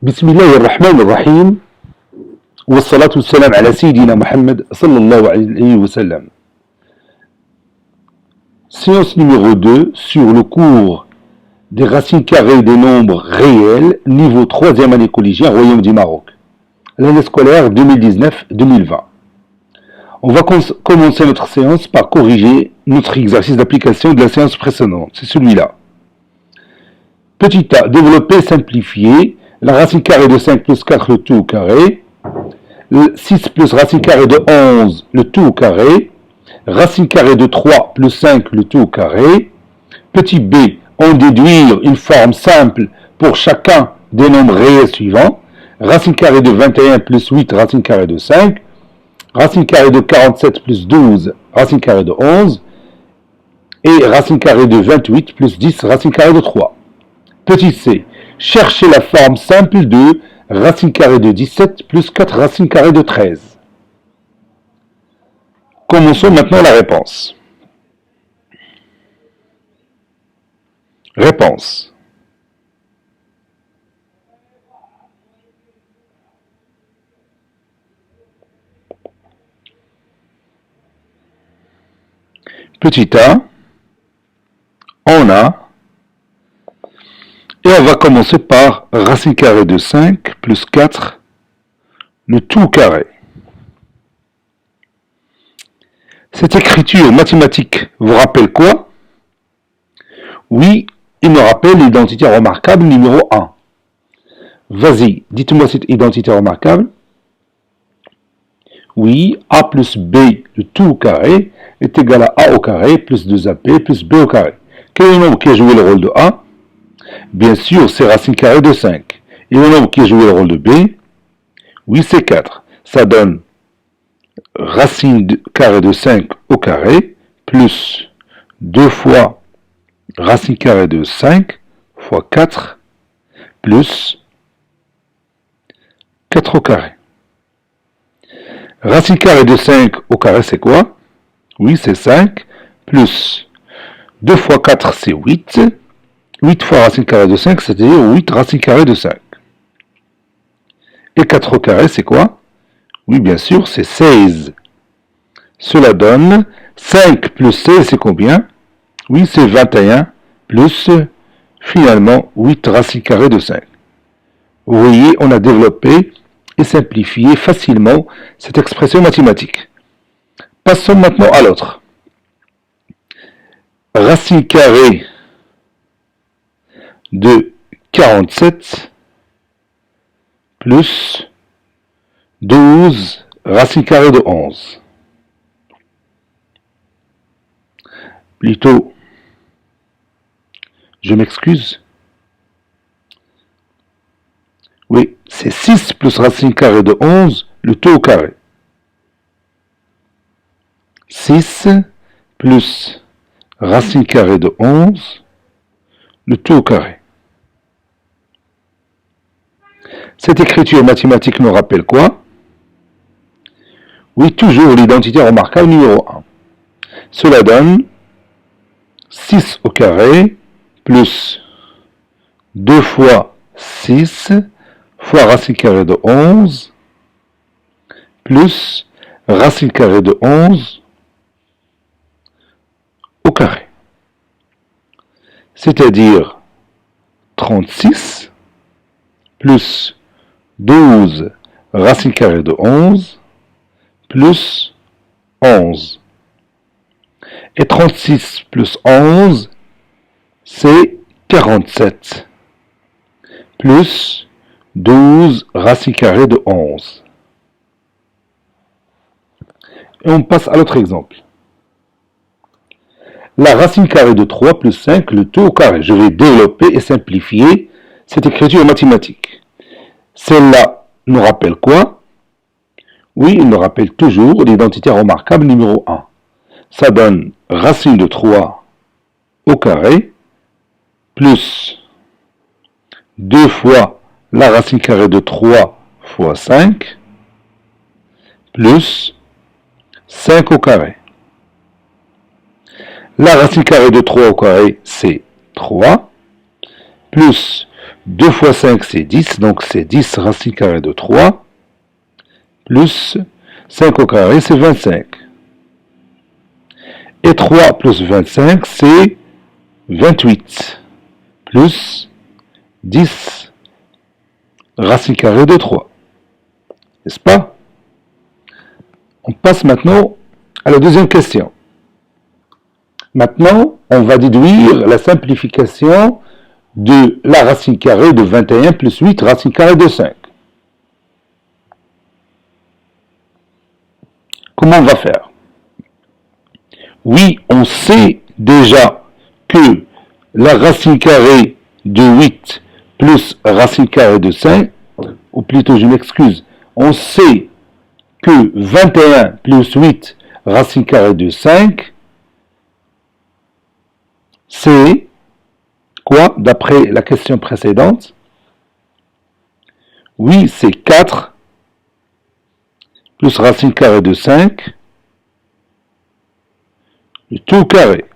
بسم الله الرحمن الرحيم والصلاة والسلام على سيدنا Mohammed sallallahu alayhi wa sallam. Séance numéro 2 sur le cours des racines carrées des nombres réels, niveau 3e année collégien, Royaume du Maroc. L'année scolaire 2019-2020. On va commencer notre séance par corriger notre exercice d'application de la séance précédente. C'est celui-là. Petit a, développer, simplifier. La racine carrée de 5 plus 4, le tout au carré. 6 plus racine carrée de 11, le tout au carré. Racine carrée de 3 plus 5, le tout au carré. Petit b, on déduire une forme simple pour chacun des nombres réels suivants. Racine carrée de 21 plus 8, racine carrée de 5. Racine carrée de 47 plus 12, racine carrée de 11. Et racine carrée de 28 plus 10, racine carrée de 3. Petit c, cherchez la forme simple de racine carrée de 17 plus 4 racine carrée de 13. Commençons maintenant la réponse. Réponse. Petit a, on a, et on va commencer par racine carrée de 5 plus 4, le tout carré. Cette écriture mathématique vous rappelle quoi? Oui, il me rappelle l'identité remarquable numéro 1. Vas-y, dites-moi cette identité remarquable. Oui, a plus b, le tout au carré, est égal à a au carré plus 2ab plus b au carré. Quel est le nombre qui a joué le rôle de a? Bien sûr, c'est racine carrée de 5. Et le nombre qui a joué le rôle de b? Oui, c'est 4. Ça donne racine carrée de 5 au carré plus 2 fois racine carrée de 5 fois 4 plus 4 au carré. Racine carrée de 5 au carré, c'est quoi? Oui, c'est 5 plus 2 fois 4, c'est 8. 8 fois racine carrée de 5, c'est-à-dire 8 racine carrée de 5. Et 4 au carré, c'est quoi? Oui, bien sûr, c'est 16. Cela donne 5 plus 16, c'est combien? Oui, c'est 21 plus, finalement, 8 racine carrée de 5. Vous voyez, on a développé et simplifié facilement cette expression mathématique. Passons maintenant à l'autre. Racine carrée de 47 plus 12 racine carrée de 11. Plutôt, je m'excuse. Oui, c'est 6 plus racine carrée de 11, le tout au carré. 6 plus racine carrée de 11, le tout au carré. Cette écriture mathématique me rappelle quoi? Oui, toujours l'identité remarquable numéro 1. Cela donne 6 au carré plus 2 fois 6 fois racine carrée de 11 plus racine carrée de 11 au carré. C'est-à-dire 36 plus 12 racine carrée de 11 plus 11. Et 36 plus 11, c'est 47. Plus 12 racine carrée de 11. Et on passe à l'autre exemple. La racine carrée de 3 plus 5, le tout au carré. Je vais développer et simplifier cette écriture mathématique. Celle-là nous rappelle quoi? Oui, il nous rappelle toujours l'identité remarquable numéro 1. Ça donne racine de 3 au carré plus 2 fois la racine carrée de 3 fois 5 plus 5 au carré. La racine carrée de 3 au carré, c'est 3 plus 2 fois 5, c'est 10, donc c'est 10 racine carrée de 3, plus 5 au carré, c'est 25. Et 3 plus 25, c'est 28, plus 10 racine carrée de 3. N'est-ce pas? On passe maintenant à la deuxième question. Maintenant, on va déduire la simplification de la racine carrée de 21 plus 8 racine carrée de 5. Comment on va faire? Oui, on sait déjà que la racine carrée de 8 plus racine carrée de 5, ou plutôt je m'excuse, on sait que 21 plus 8 racine carrée de 5, c'est quoi d'après la question précédente? Oui, c'est 4 plus racine carrée de 5, le tout carré.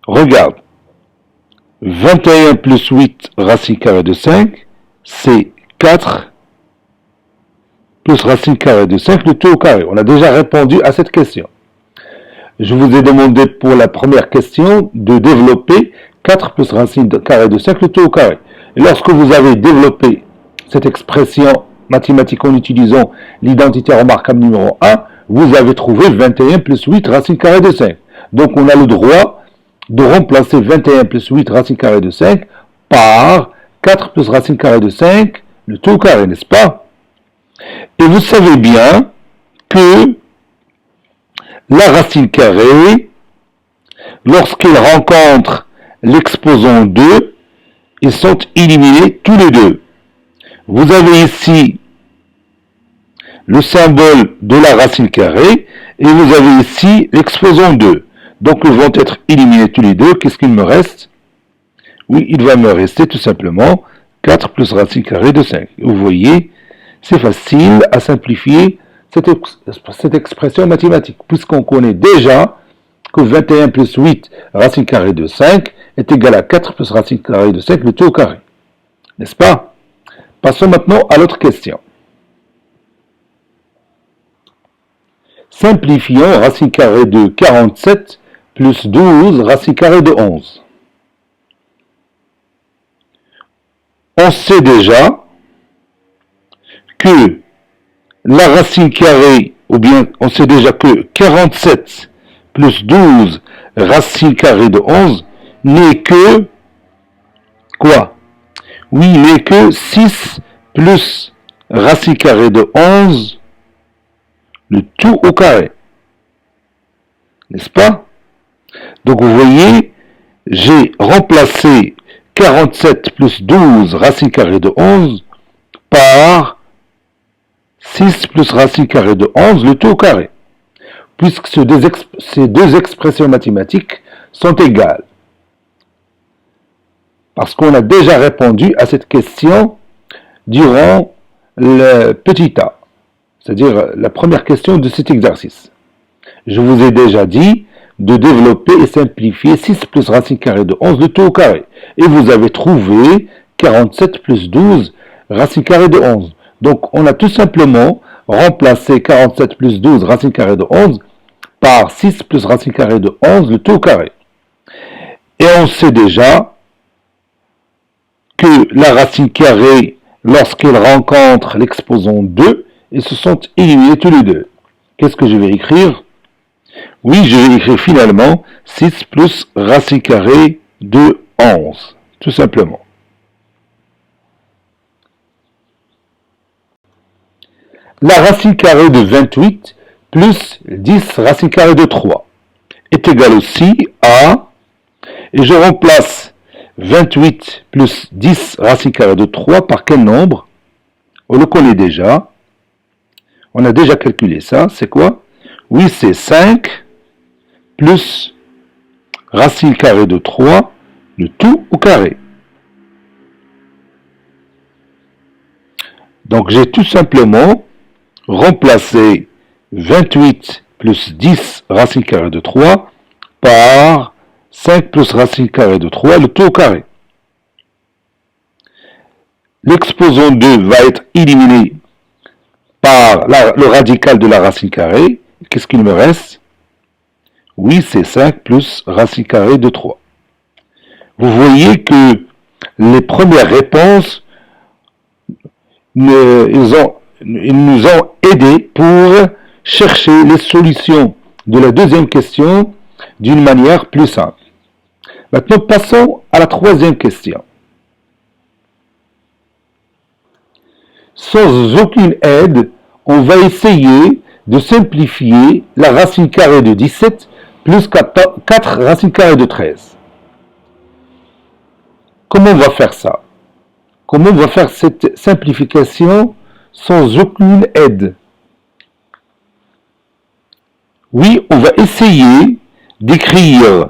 Regarde, 21 plus 8 racine carrée de 5, c'est 4 plus racine carrée de 5, le tout au carré. On a déjà répondu à cette question. Je vous ai demandé pour la première question de développer 4 plus racine carrée de 5, le tout au carré. Et lorsque vous avez développé cette expression mathématique en utilisant l'identité remarquable numéro 1, vous avez trouvé 21 plus 8 racine carrée de 5. Donc on a le droit de remplacer 21 plus 8 racine carrée de 5 par 4 plus racine carrée de 5, le tout au carré, n'est-ce pas? Et vous savez bien que la racine carrée, lorsqu'elle rencontre l'exposant 2, ils sont éliminés tous les deux. Vous avez ici le symbole de la racine carrée et vous avez ici l'exposant 2. Donc ils vont être éliminés tous les deux. Qu'est-ce qu'il me reste? Oui, il va me rester tout simplement 4 plus racine carrée de 5. Vous voyez, c'est facile à simplifier cette expression mathématique, puisqu'on connaît déjà que 21 plus 8 racine carrée de 5 est égal à 4 plus racine carrée de 5, le tout au carré. N'est-ce pas? Passons maintenant à l'autre question. Simplifions racine carrée de 47 plus 12 racine carrée de 11. On sait déjà que la racine carrée, ou bien on sait déjà que 47 plus 12 racine carrée de 11 n'est que quoi? Oui, n'est que 6 plus racine carrée de 11, le tout au carré. N'est-ce pas? Donc vous voyez, j'ai remplacé 47 plus 12 racine carrée de 11 par 6 plus racine carrée de 11, le tout au carré. Puisque ces deux expressions mathématiques sont égales. Parce qu'on a déjà répondu à cette question durant le petit a, c'est-à-dire la première question de cet exercice. Je vous ai déjà dit de développer et simplifier 6 plus racine carrée de 11, le tout au carré. Et vous avez trouvé 47 plus 12 racine carrée de 11. Donc on a tout simplement remplacé 47 plus 12 racine carrée de 11 par 6 plus racine carrée de 11, le tout au carré. Et on sait déjà que la racine carrée, lorsqu'elle rencontre l'exposant 2, ils se sont éliminés tous les deux. Qu'est-ce que je vais écrire? Oui, je vais écrire finalement 6 plus racine carrée de 11, tout simplement. La racine carrée de 28 plus 10 racine carrée de 3 est égale aussi à, et je remplace 28 plus 10 racine carrée de 3 par quel nombre? On le connaît déjà. On a déjà calculé ça. C'est quoi? Oui, c'est 5 plus racine carrée de 3, le tout au carré. Donc j'ai tout simplement remplacé 28 plus 10 racine carrée de 3 par 5 plus racine carrée de 3, le tout au carré. L'exposant 2 va être éliminé par le radical de la racine carrée. Qu'est-ce qu'il me reste? Oui, c'est 5 plus racine carrée de 3. Vous voyez que les premières réponses, ils nous ont aidés pour chercher les solutions de la deuxième question d'une manière plus simple. Maintenant, passons à la troisième question. Sans aucune aide, on va essayer de simplifier la racine carrée de 17 plus 4 racines carrées de 13. Comment on va faire ça? Comment on va faire cette simplification sans aucune aide? Oui, on va essayer d'écrire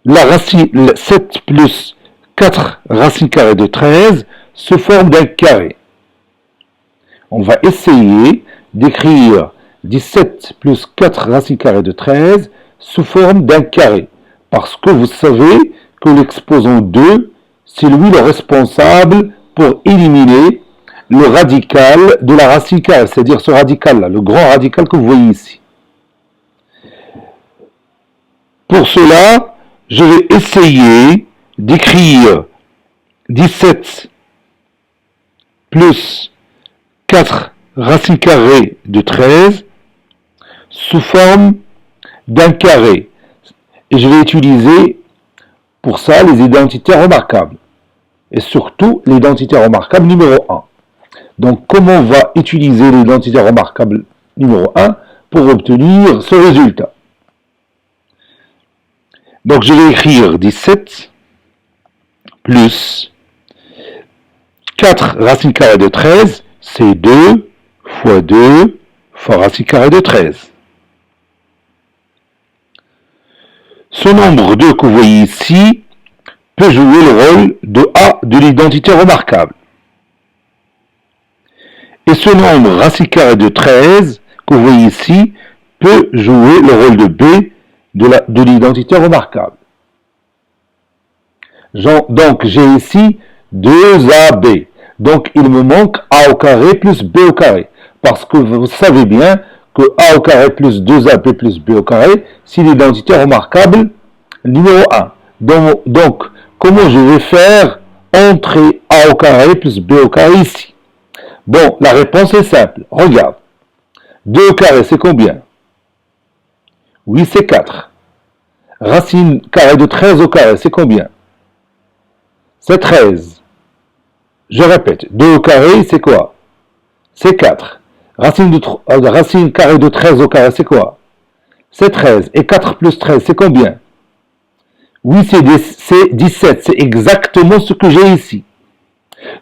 la racine 7 plus 4 racines carrées de 13 sous forme d'un carré. On va essayer d'écrire 17 plus 4 racines carrées de 13 sous forme d'un carré. Parce que vous savez que l'exposant 2, c'est lui le responsable pour éliminer le radical de la racine carrée, c'est-à-dire ce radical-là, le grand radical que vous voyez ici. Pour cela, je vais essayer d'écrire 17 plus 4 racines carrées de 13 sous forme d'un carré. Et je vais utiliser pour ça les identités remarquables. Et surtout l'identité remarquable numéro 1. Donc comment on va utiliser l'identité remarquable numéro 1 pour obtenir ce résultat? Donc je vais écrire 17 plus 4 racines carrées de 13, c'est 2 fois 2 fois racine carrée de 13. Ce nombre 2 que vous voyez ici peut jouer le rôle de A de l'identité remarquable. Et ce nombre racine carrée de 13 que vous voyez ici peut jouer le rôle de B de l'identité remarquable. Donc j'ai ici 2AB. Donc il me manque A au carré plus B au carré. Parce que vous savez bien que A au carré plus 2AB plus B au carré, c'est l'identité remarquable numéro 1. Donc comment je vais faire entrer A au carré plus B au carré ici? Bon, la réponse est simple. Regarde. 2 au carré, c'est combien? Oui, c'est 4. Racine carrée de 13 au carré, c'est combien? C'est 13. Je répète, 2 au carré, c'est quoi? C'est 4. Racine carrée de 13 au carré, c'est quoi? C'est 13. Et 4 plus 13, c'est combien? Oui, c'est 17. C'est exactement ce que j'ai ici.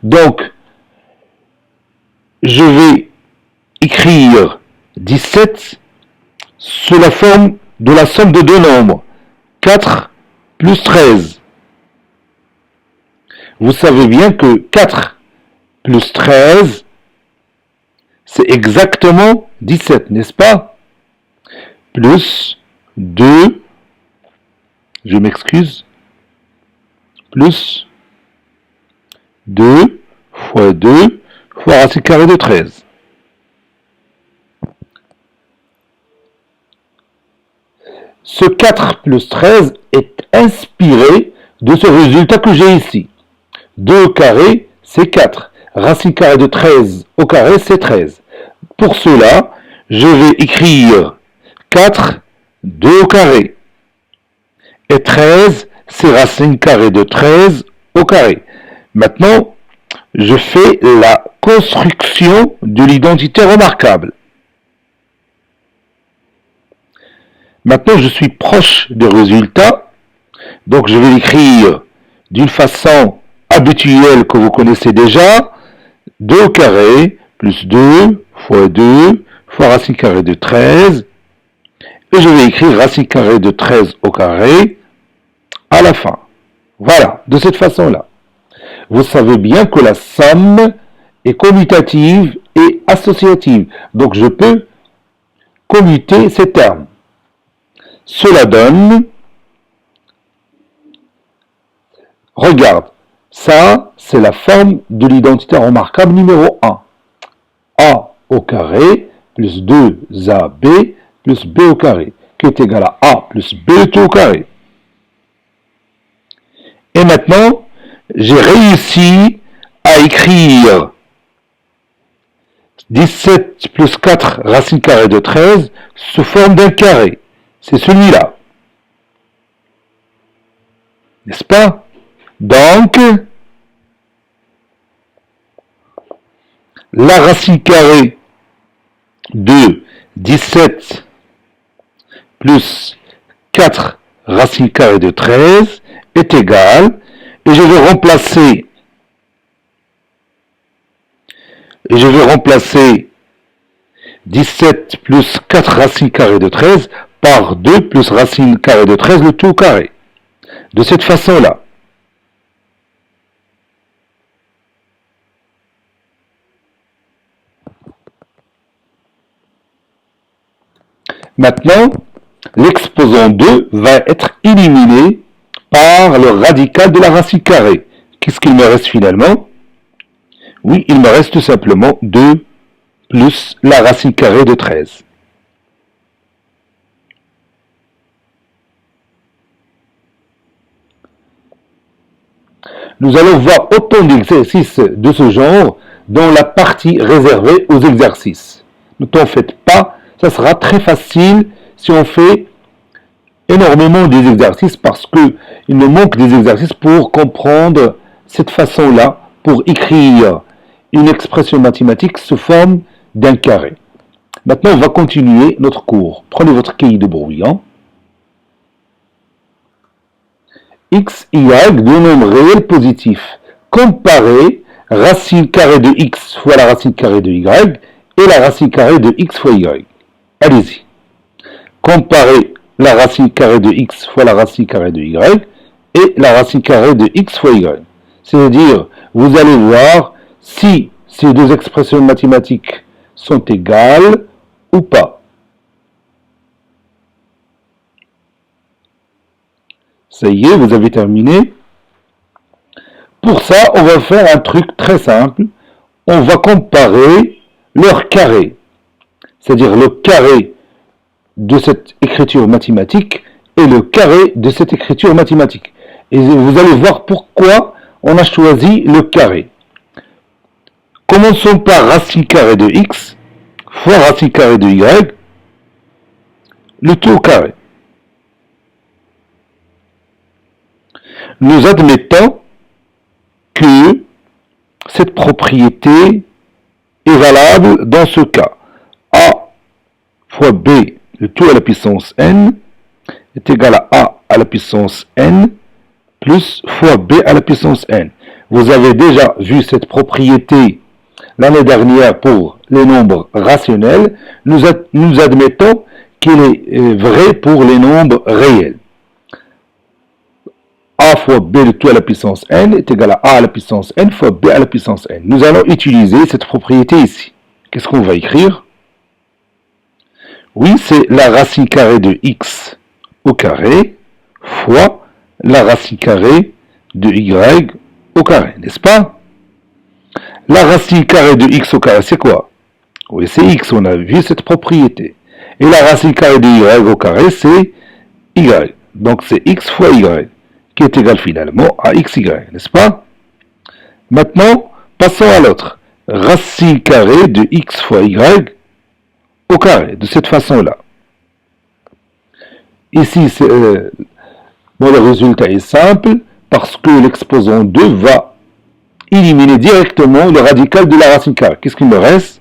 Donc, je vais écrire 17 sous la forme de la somme de deux nombres. 4 plus 13. Vous savez bien que 4 plus 13, c'est exactement 17, n'est-ce pas? Plus 2, je m'excuse, plus 2 fois 2 fois racine carrée de 13. Ce 4 plus 13 est inspiré de ce résultat que j'ai ici. 2 au carré, c'est 4. Racine carrée de 13 au carré, c'est 13. Pour cela, je vais écrire 4, 2 au carré. Et 13, c'est racine carrée de 13 au carré. Maintenant, je fais la construction de l'identité remarquable. Maintenant, je suis proche des résultats. Donc, je vais l'écrire d'une façon habituelle que vous connaissez déjà. 2 au carré plus 2 fois 2 fois racine carrée de 13. Et je vais écrire racine carrée de 13 au carré à la fin. Voilà, de cette façon-là. Vous savez bien que la somme est commutative et associative. Donc, je peux commuter ces termes. Cela donne Regarde, ça, c'est la forme de l'identité remarquable numéro 1. A au carré plus 2AB plus B au carré, qui est égal à A plus B tout au carré. Et maintenant, j'ai réussi à écrire 17 plus 4 racine carrée de 13 sous forme d'un carré. C'est celui-là. N'est-ce pas? Donc, la racine carrée de 17 plus 4 racine carrée de 13 est égale, et je vais remplacer 17 plus 4 racine carrée de 13 par 2 plus racine carrée de 13, le tout au carré. De cette façon-là. Maintenant, l'exposant 2 va être éliminé par le radical de la racine carrée. Qu'est-ce qu'il me reste finalement? Oui, il me reste tout simplement 2 plus la racine carrée de 13. Nous allons voir autant d'exercices de ce genre dans la partie réservée aux exercices. Ne t'en faites pas, ça sera très facile si on fait énormément des exercices parce qu'il nous manque des exercices pour comprendre cette façon-là, pour écrire une expression mathématique sous forme d'un carré. Maintenant, on va continuer notre cours. Prenez votre cahier de brouillon. X, Y, deux nombres réels positifs. Comparez racine carrée de X fois la racine carrée de Y et la racine carrée de X fois Y. Allez-y. Comparez la racine carrée de X fois la racine carrée de Y et la racine carrée de X fois Y. C'est-à-dire, vous allez voir si ces deux expressions mathématiques sont égales ou pas. Ça y est, vous avez terminé. Pour ça, on va faire un truc très simple. On va comparer leur carré. C'est-à-dire le carré de cette écriture mathématique et le carré de cette écriture mathématique. Et vous allez voir pourquoi on a choisi le carré. Commençons par racine carrée de x fois racine carrée de y, le tout au carré. Nous admettons que cette propriété est valable dans ce cas. A fois B, le tout à la puissance n, est égal à A à la puissance n, plus fois B à la puissance n. Vous avez déjà vu cette propriété l'année dernière pour les nombres rationnels. Nous admettons qu'il est vrai pour les nombres réels. A fois B le tout à la puissance n est égal à A à la puissance n fois B à la puissance n. Nous allons utiliser cette propriété ici. Qu'est-ce qu'on va écrire? Oui, c'est la racine carrée de x au carré fois la racine carrée de y au carré, n'est-ce pas? La racine carrée de x au carré, c'est quoi? Oui, c'est x, on a vu cette propriété. Et la racine carrée de y au carré, c'est y. Donc c'est x fois y, qui est égal finalement à xy, n'est-ce pas? Maintenant, passons à l'autre. Racine carrée de x fois y au carré, de cette façon-là. Ici, le résultat est simple, parce que l'exposant 2 va éliminer directement le radical de la racine carrée. Qu'est-ce qu'il me reste?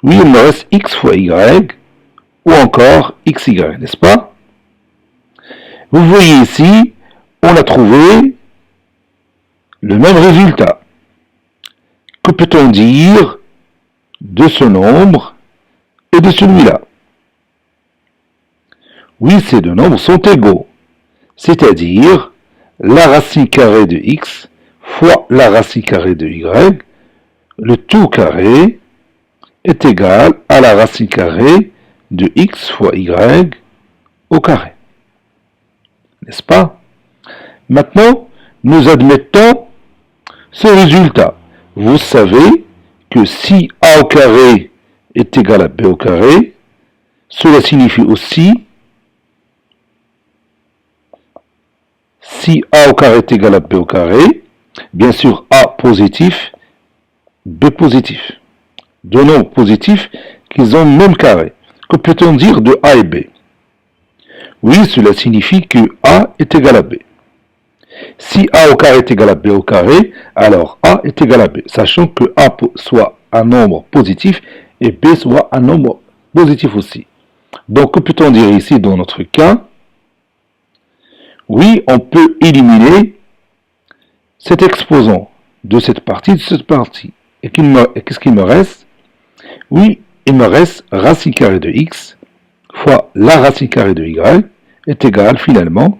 Oui, il me reste x fois y, ou encore xy, n'est-ce pas? Vous voyez ici, on a trouvé le même résultat. Que peut-on dire de ce nombre et de celui-là? Oui, ces deux nombres sont égaux, c'est-à-dire la racine carrée de x fois la racine carrée de y, le tout carré est égal à la racine carrée de x fois y au carré. N'est-ce pas? Maintenant, nous admettons ce résultat. Vous savez que si a au carré est égal à b au carré, cela signifie aussi si a au carré est égal à b au carré, bien sûr a positif, b positif. Deux nombres positifs qui ont le même carré. Que peut-on dire de a et b? Oui, cela signifie que a est égal à b. Si a au carré est égal à b au carré, alors a est égal à b, sachant que a soit un nombre positif et b soit un nombre positif aussi. Donc, que peut-on dire ici dans notre cas? Oui, on peut éliminer cet exposant de cette partie, Et qu'est-ce qu'il me reste? Oui, il me reste racine carrée de x fois la racine carrée de y est égal finalement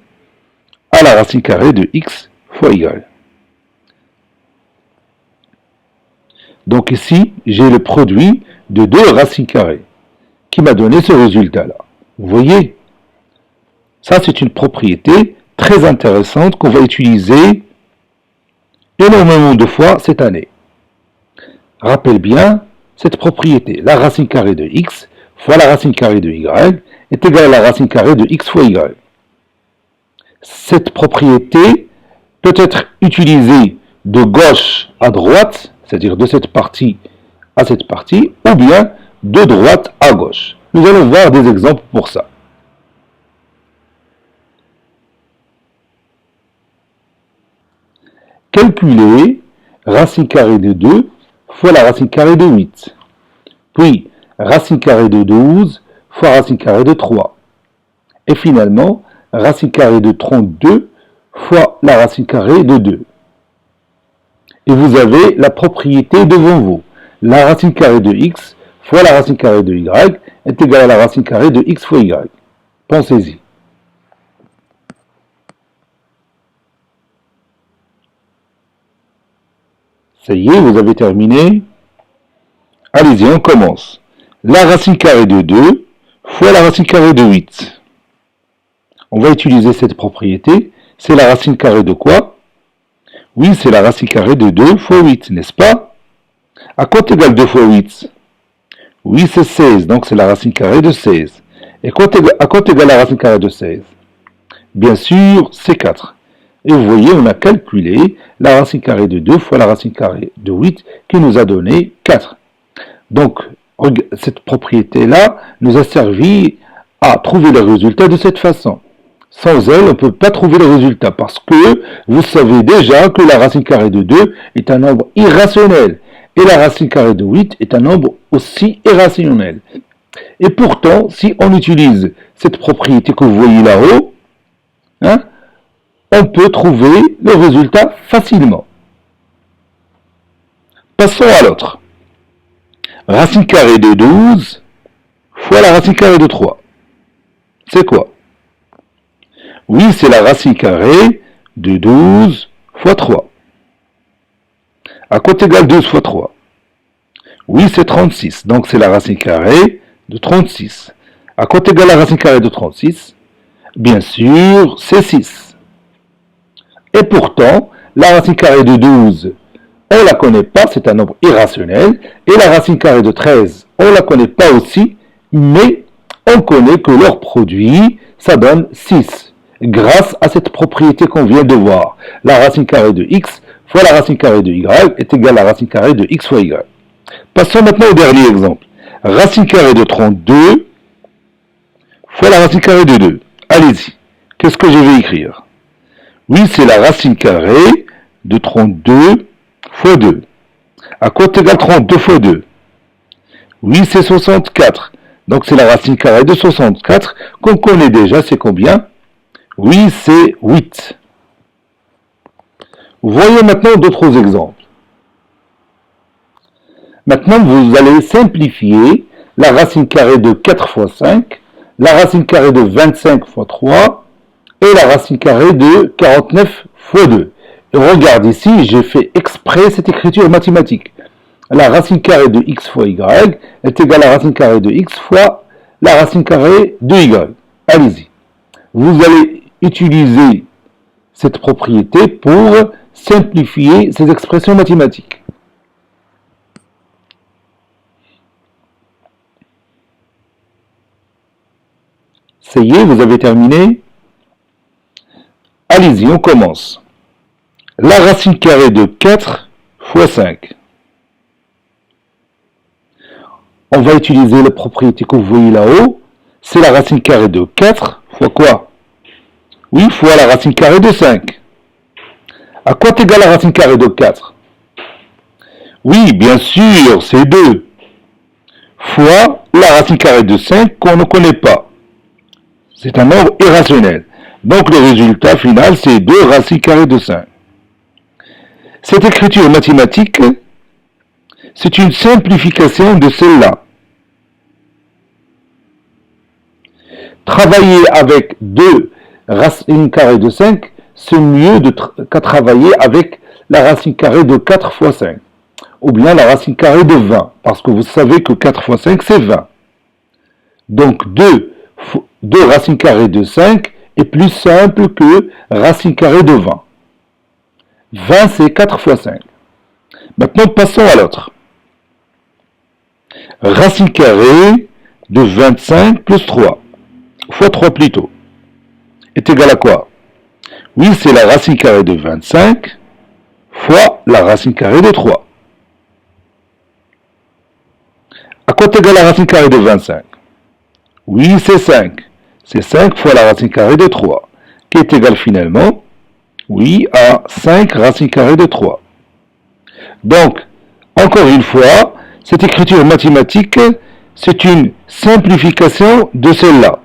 à la racine carrée de x fois y. Donc ici, j'ai le produit de deux racines carrées qui m'a donné ce résultat-là. Vous voyez? Ça, c'est une propriété très intéressante qu'on va utiliser énormément de fois cette année. Rappelle bien cette propriété. La racine carrée de x fois la racine carrée de y est égale à la racine carrée de x fois y. Cette propriété peut être utilisée de gauche à droite, c'est-à-dire de cette partie à cette partie, ou bien de droite à gauche. Nous allons voir des exemples pour ça. Calculer racine carrée de 2 fois la racine carrée de 8. Puis, racine carrée de 12 fois racine carrée de 3. Et finalement, racine carrée de 32 fois la racine carrée de 2. Et vous avez la propriété devant vous. La racine carrée de x fois la racine carrée de y est égale à la racine carrée de x fois y. Pensez-y. Ça y est, vous avez terminé. Allez-y, on commence. La racine carrée de 2 fois la racine carrée de 8. On va utiliser cette propriété. C'est la racine carrée de quoi? Oui, c'est la racine carrée de 2 fois 8, n'est-ce pas? À quoi égale 2 fois 8? Oui, c'est 16, donc c'est la racine carrée de 16. Et à quoi égale la racine carrée de 16? Bien sûr, c'est 4. Et vous voyez, on a calculé la racine carrée de 2 fois la racine carrée de 8 qui nous a donné 4. Donc, cette propriété-là nous a servi à trouver le résultat de cette façon. Sans elle, on ne peut pas trouver le résultat parce que vous savez déjà que la racine carrée de 2 est un nombre irrationnel et la racine carrée de 8 est un nombre aussi irrationnel. Et pourtant, si on utilise cette propriété que vous voyez là-haut, on peut trouver le résultat facilement. Passons à l'autre. Racine carrée de 12 fois la racine carrée de 3. C'est quoi? Oui, c'est la racine carrée de 12 fois 3. À quoi égale 12 fois 3? Oui, c'est 36. Donc, c'est la racine carrée de 36. À quoi égale la racine carrée de 36? Bien sûr, c'est 6. Et pourtant, la racine carrée de 12, on ne la connaît pas, c'est un nombre irrationnel. Et la racine carrée de 13, on ne la connaît pas aussi, mais on connaît que leur produit, ça donne 6. Grâce à cette propriété qu'on vient de voir. La racine carrée de x fois la racine carrée de y est égale à la racine carrée de x fois y. Passons maintenant au dernier exemple. Racine carrée de 32 fois la racine carrée de 2. Allez-y. Qu'est-ce que je vais écrire? Oui, c'est la racine carrée de 32 fois 2. À quoi égale 32 fois 2? Oui, c'est 64. Donc c'est la racine carrée de 64 qu'on connaît déjà, c'est combien? Oui, c'est 8. Voyons maintenant d'autres exemples. Maintenant, vous allez simplifier la racine carrée de 4 fois 5, la racine carrée de 25 fois 3 et la racine carrée de 49 fois 2. Et regarde ici, j'ai fait exprès cette écriture mathématique. La racine carrée de x fois y est égale à la racine carrée de x fois la racine carrée de y. Allez-y. Vous allez utiliser cette propriété pour simplifier ces expressions mathématiques. Ça y est, vous avez terminé? Allez-y, on commence. La racine carrée de 4 fois 5. On va utiliser la propriété que vous voyez là-haut. C'est la racine carrée de 4 fois quoi? Oui, fois la racine carrée de 5. À quoi est égale la racine carrée de 4? Oui, bien sûr, c'est 2. Fois la racine carrée de 5 qu'on ne connaît pas. C'est un nombre irrationnel. Donc le résultat final, c'est 2 racines carrées de 5. Cette écriture mathématique, c'est une simplification de celle-là. Travailler avec 2 racines carrées de 5, c'est mieux qu'à travailler avec la racine carrée de 4 fois 5. Ou bien la racine carrée de 20. Parce que vous savez que 4 fois 5, c'est 20. Donc 2 racines carrées de 5 est plus simple que racine carrée de 20. 20, c'est 4 fois 5. Maintenant, passons à l'autre. Racine carrée de 25 plus 3, fois 3 plutôt, est égal à quoi? Oui, c'est la racine carrée de 25 fois la racine carrée de 3. À quoi est égal la racine carrée de 25? Oui, c'est 5. C'est 5 fois la racine carrée de 3, qui est égal finalement, oui, à 5 racine carrée de 3. Donc, encore une fois, cette écriture mathématique, c'est une simplification de celle-là.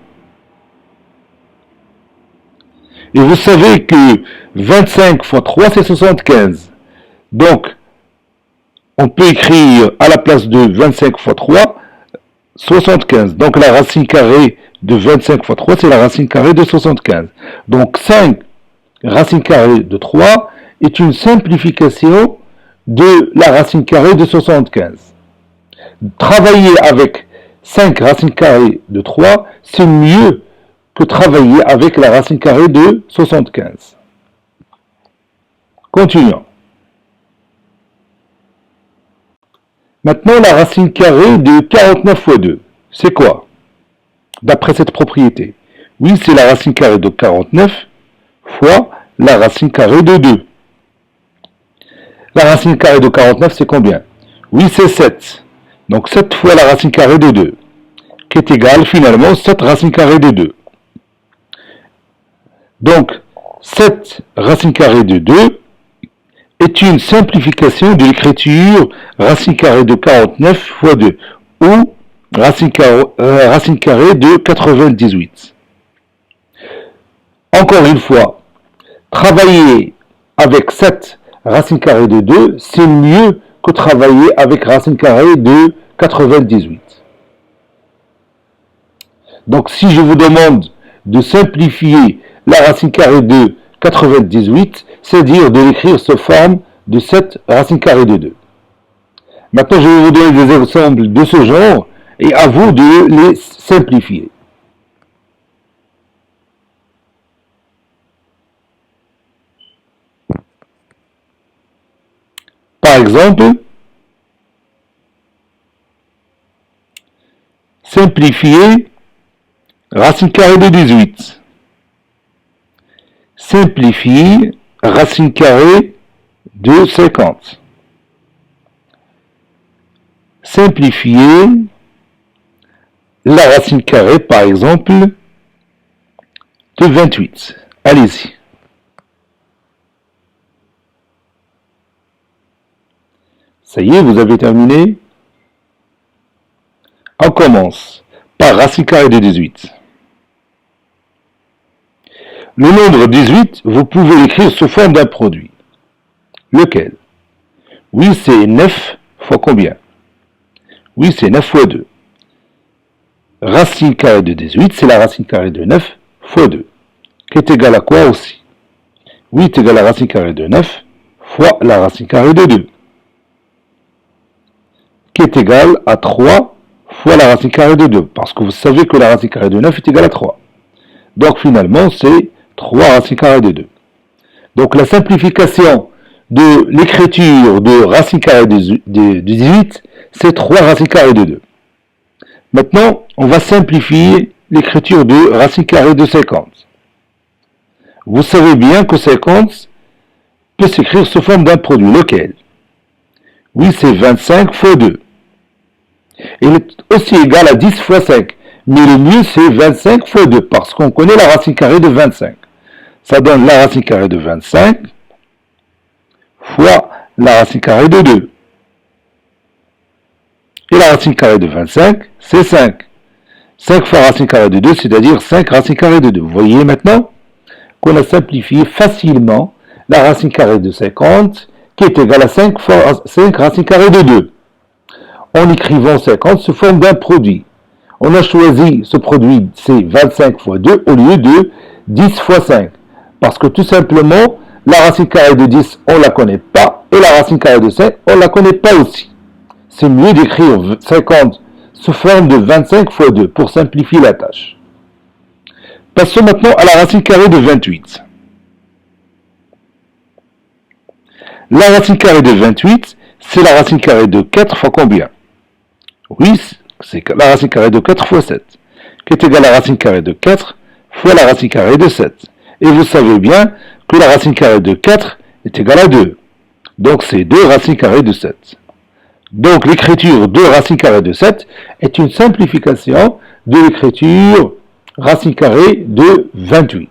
Et vous savez que 25 fois 3, c'est 75. Donc, on peut écrire à la place de 25 fois 3, 75. Donc, la racine carrée de 25 fois 3, c'est la racine carrée de 75. Donc, 5 racine carrée de 3 est une simplification de la racine carrée de 75. Travailler avec 5 racines carrées de 3, c'est mieux que travailler avec la racine carrée de 75. Continuons. Maintenant, la racine carrée de 49 fois 2, c'est quoi? D'après cette propriété. Oui, c'est la racine carrée de 49 fois la racine carrée de 2. La racine carrée de 49, c'est combien? Oui, c'est 7. Donc 7 fois la racine carrée de 2, qui est égale finalement 7 racines carrées de 2. Donc 7 racines carrées de 2 est une simplification de l'écriture racine carrée de 49 fois 2, ou racine carrée de 98. Encore une fois, travailler avec 7 racine carrée de 2, c'est mieux que travailler avec racine carrée de 98. Donc si je vous demande de simplifier la racine carrée de 98, c'est-à-dire de l'écrire sous forme de 7 racine carrée de 2. Maintenant, je vais vous donner des exemples de ce genre et à vous de les simplifier. Par exemple, simplifier racine carrée de 18. Simplifier racine carrée de 50. Simplifier la racine carrée, par exemple, de 28. Allez-y. Ça y est, vous avez terminé? On commence par racine carrée de 18. Le nombre 18, vous pouvez l'écrire sous forme d'un produit. Lequel? Oui, c'est 9 fois combien? Oui, c'est 9 fois 2. Racine carrée de 18, c'est la racine carrée de 9 fois 2. Qui est égal à quoi aussi? Oui, est égal à la racine carrée de 9 fois la racine carrée de 2. Qui est égal à 3 fois la racine carrée de 2. Parce que vous savez que la racine carrée de 9 est égale à 3. Donc finalement, c'est 3 racines carrées de 2. Donc la simplification de l'écriture de racine carrée de 18, c'est 3 racines carrées de 2. Maintenant, on va simplifier l'écriture de racine carrée de 50. Vous savez bien que 50 peut s'écrire sous forme d'un produit. Lequel? Oui, c'est 25 fois 2. Il est aussi égal à 10 fois 5. Mais le mieux, c'est 25 fois 2, parce qu'on connaît la racine carrée de 25. Ça donne la racine carrée de 25 fois la racine carrée de 2. Et la racine carrée de 25, c'est 5. 5 fois racine carrée de 2, c'est-à-dire 5 racines carrées de 2. Vous voyez maintenant qu'on a simplifié facilement la racine carrée de 50, qui est égale à 5 fois 5 racines carrées de 2. En écrivant 50 sous forme d'un produit. On a choisi ce produit, c'est 25 fois 2 au lieu de 10 fois 5. Parce que tout simplement, la racine carrée de 10, on ne la connaît pas, et la racine carrée de 5, on ne la connaît pas aussi. C'est mieux d'écrire 50 sous forme de 25 fois 2 pour simplifier la tâche. Passons maintenant à la racine carrée de 28. La racine carrée de 28, c'est la racine carrée de 4 fois combien? Oui, c'est la racine carrée de 4 fois 7, qui est égale à la racine carrée de 4 fois la racine carrée de 7. Et vous savez bien que la racine carrée de 4 est égale à 2. Donc c'est 2 racines carrées de 7. Donc l'écriture de racine carrée de 7 est une simplification de l'écriture racine carrée de 28.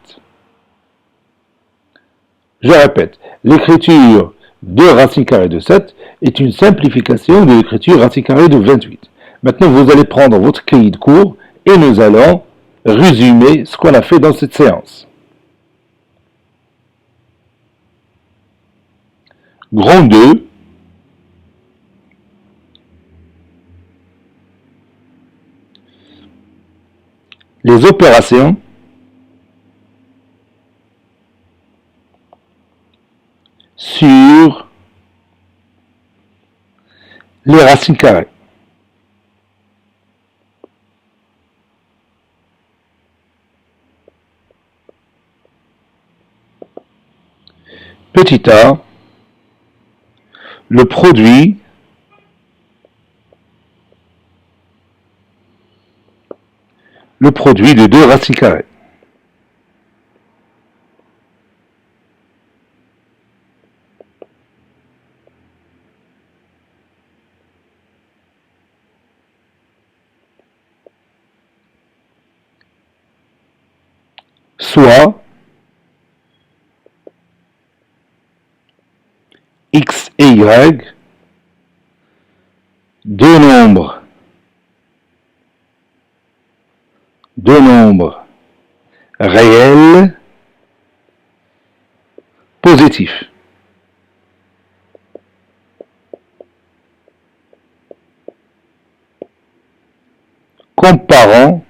Je répète, l'écriture de racine carrée de 7 est une simplification de l'écriture racine carrée de 28. Maintenant, vous allez prendre votre cahier de cours et nous allons résumer ce qu'on a fait dans cette séance. Grand 2. Les opérations sur les racines carrées. Petit a, le produit de deux racines carrées. Soit x et y, deux nombres réels positifs. Comparant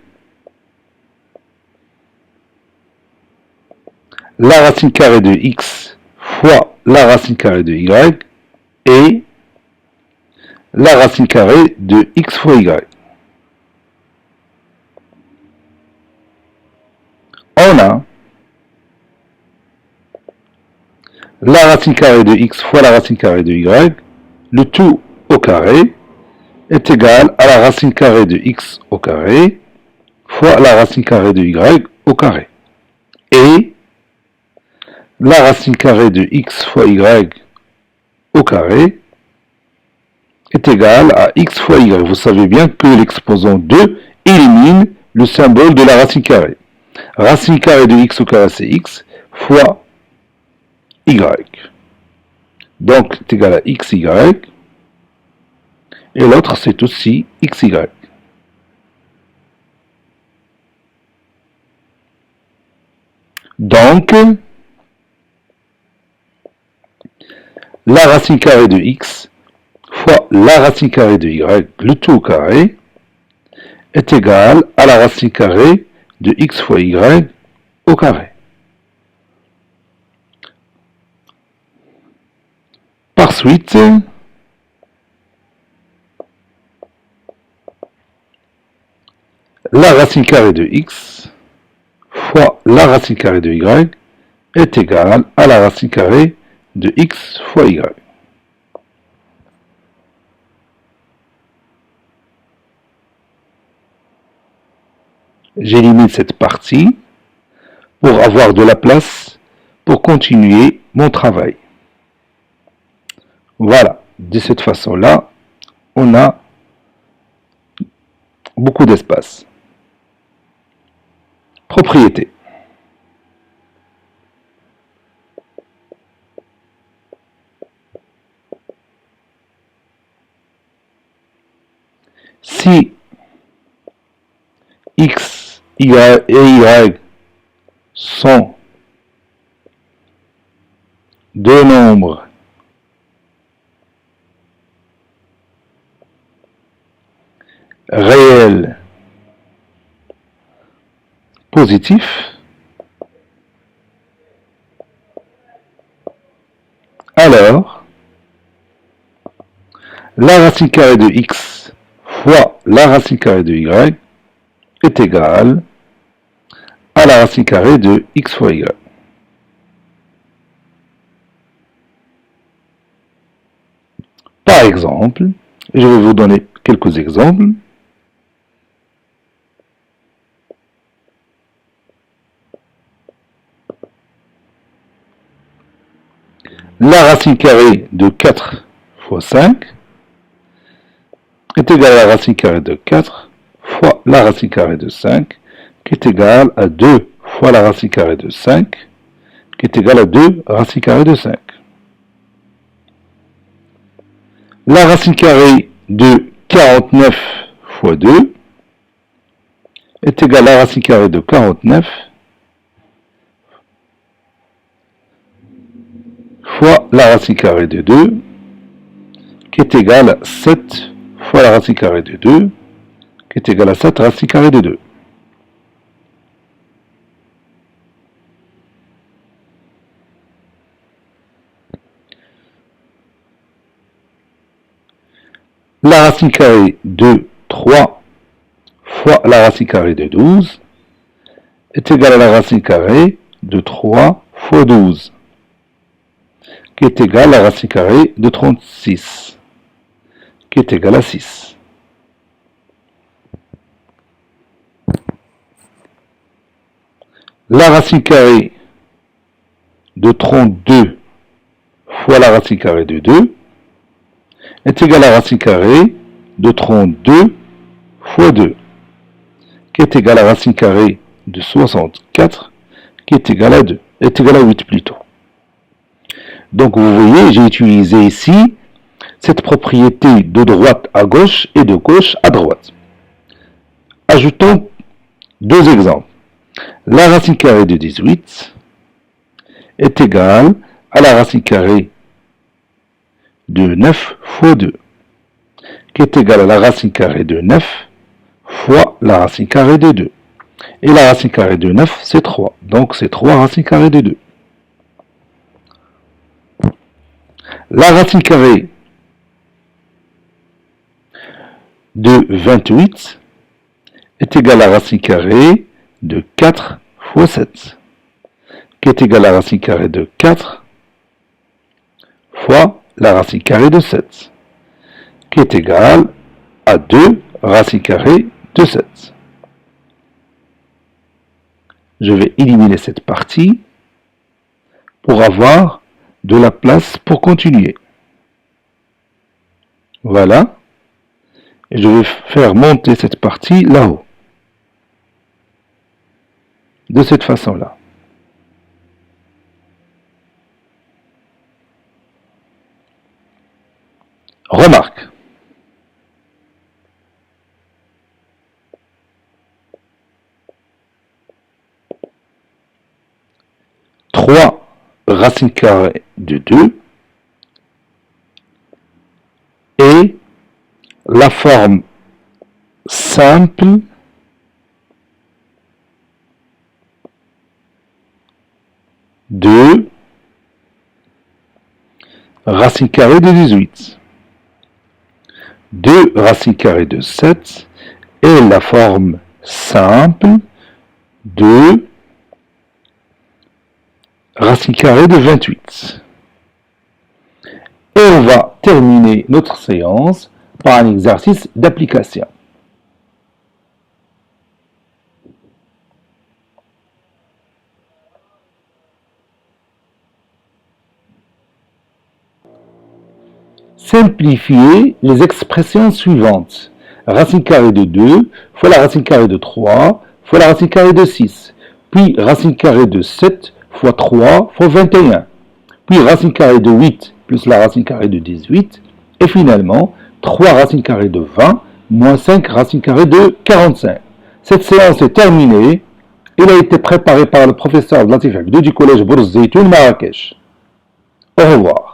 la racine carrée de x fois la racine carrée de y et la racine carrée de x fois y. On a la racine carrée de x fois la racine carrée de y, le tout au carré, est égal à la racine carrée de x au carré fois la racine carrée de y au carré. Et la racine carrée de x fois y au carré est égale à x fois y. Vous savez bien que l'exposant 2 élimine le symbole de la racine carrée. Racine carrée de x au carré, c'est x fois y. Donc, c'est égal à xy. Et l'autre, c'est aussi xy. Donc, la racine carrée de x fois la racine carrée de y, le tout au carré, est égal à la racine carrée de x fois y au carré. Par suite, la racine carrée de x fois la racine carrée de y est égal à la racine carrée de x fois y. J'élimine cette partie pour avoir de la place pour continuer mon travail. Voilà, de cette façon-là, on a beaucoup d'espace. Propriété. Si x, y et y sont deux nombres réels positifs, alors la racine carrée de x fois la racine carrée de y est égale à la racine carrée de x fois y. Par exemple, je vais vous donner quelques exemples. La racine carrée de 4 fois 5 est égale à la racine carrée de 4 fois la racine carrée de 5, qui est égale à 2 fois la racine carrée de 5, qui est égale à 2 racine carrée de 5. La racine carrée de 49 fois 2 est égale à la racine carrée de 49 fois la racine carrée de 2, qui est égale à 7 fois la racine carrée de 2, qui est égale à 7 racine carrée de 2. La racine carrée de 3 fois la racine carrée de 12 est égale à la racine carrée de 3 fois 12, qui est égale à la racine carrée de 36, qui est égale à 6. La racine carrée de 32 fois la racine carrée de 2 est égale à la racine carrée de 32 fois 2, qui est égale à la racine carrée de 64, qui est égale à 2, est égale à 8 plutôt. Donc vous voyez, j'ai utilisé ici cette propriété de droite à gauche et de gauche à droite. Ajoutons deux exemples. La racine carrée de 18 est égale à la racine carrée de 9 fois 2, qui est égale à la racine carrée de 9 fois la racine carrée de 2. Et la racine carrée de 9, c'est 3. Donc c'est 3 racines carrées de 2. La racine carrée de 28 est égale à la racine carrée de 4 fois 7, qui est égale à la racine carrée de 4 fois la racine carrée de 7, qui est égale à 2 racines carrées de 7. Je vais éliminer cette partie pour avoir de la place pour continuer. Voilà. Et je vais faire monter cette partie là-haut. De cette façon-là. Remarque. Trois racines carrées de 2 et la forme simple de racine carrée de 18. 2 racines carrées de 7 et la forme simple de racine carrée de 28. Et on va terminer notre séance par un exercice d'application. Simplifiez les expressions suivantes. Racine carrée de 2 fois la racine carrée de 3 fois la racine carrée de 6, puis racine carrée de 7 fois 3 fois 21, puis racine carrée de 8 plus la racine carrée de 18, et finalement 3 racines carrées de 20 moins 5 racines carrées de 45. Cette séance est terminée. Elle a été préparée par le professeur Latif Abdou du collège Bourz Zeytoun Marrakech. Au revoir.